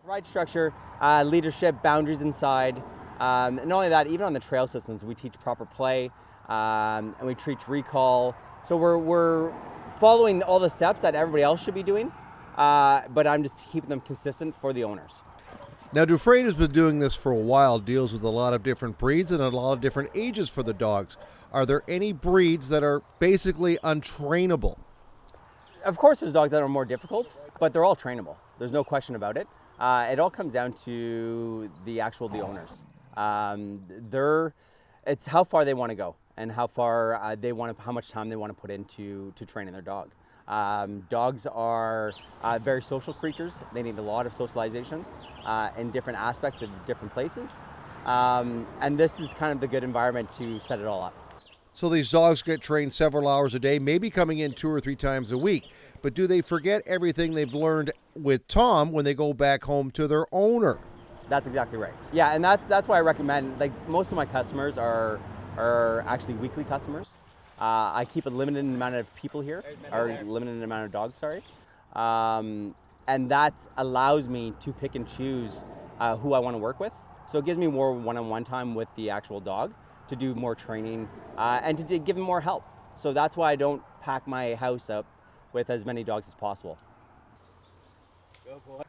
Ride structure, leadership, boundaries inside. And not only that, even on the trail systems, we teach proper play, and we teach recall. So we're following all the steps that everybody else should be doing, but I'm just keeping them consistent for the owners. Now, Dufresne has been doing this for a while, deals with a lot of different breeds and a lot of different ages for the dogs. Are there any breeds that are basically untrainable? Of course, there's dogs that are more difficult, but they're all trainable. There's no question about it. It all comes down to the owners. It's how far they want to go and how far how much time they want to put into training their dog. Dogs are very social creatures. They need a lot of socialization in different aspects of different places. And this is kind of the good environment to set it all up. So these dogs get trained several hours a day, maybe coming in 2 or 3 times a week. But do they forget everything they've learned with Tom when they go back home to their owner? That's exactly right. Yeah, and that's why I recommend, like, most of my customers are actually weekly customers. I keep a limited amount of people here, or limited amount of dogs, sorry. And that allows me to pick and choose who I want to work with. So it gives me more one-on-one time with the actual dog to do more training and to give them more help. So that's why I don't pack my house up with as many dogs as possible.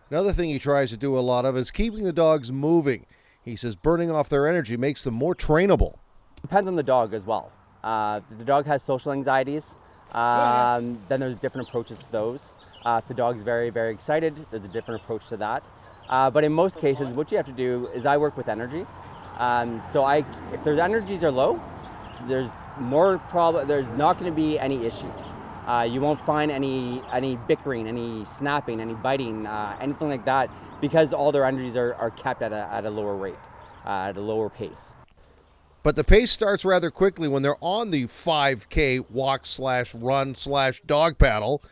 Another thing he tries to do a lot of is keeping the dogs moving. He says burning off their energy makes them more trainable. Depends on the dog as well. If the dog has social anxieties, then there's different approaches to those. If the dog's very, very excited, there's a different approach to that. But in most cases, what you have to do is I work with energy. If their energies are low, there's not going to be any issues. You won't find any bickering, any snapping, any biting, anything like that, because all their energies are kept at a lower rate, at a lower pace. But the pace starts rather quickly when they're on the 5K walk/run/dog paddle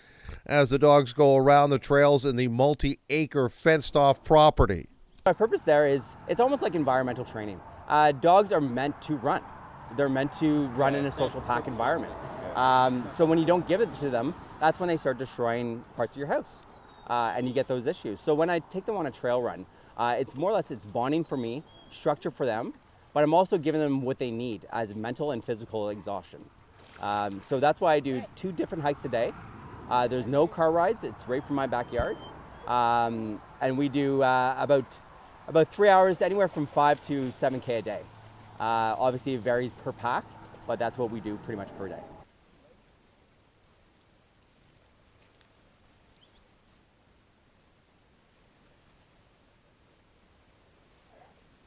as the dogs go around the trails in the multi-acre fenced-off property. My purpose there is, it's almost like environmental training. Dogs are meant to run. They're meant to run in a social pack environment. So when you don't give it to them, that's when they start destroying parts of your house. And you get those issues. So when I take them on a trail run, it's more or less, it's bonding for me, structure for them, but I'm also giving them what they need as mental and physical exhaustion. So that's why I do 2 different hikes a day. There's no car rides, it's right from my backyard. And we do about 3 hours, anywhere from 5 to 7K a day. Obviously it varies per pack, but that's what we do pretty much per day.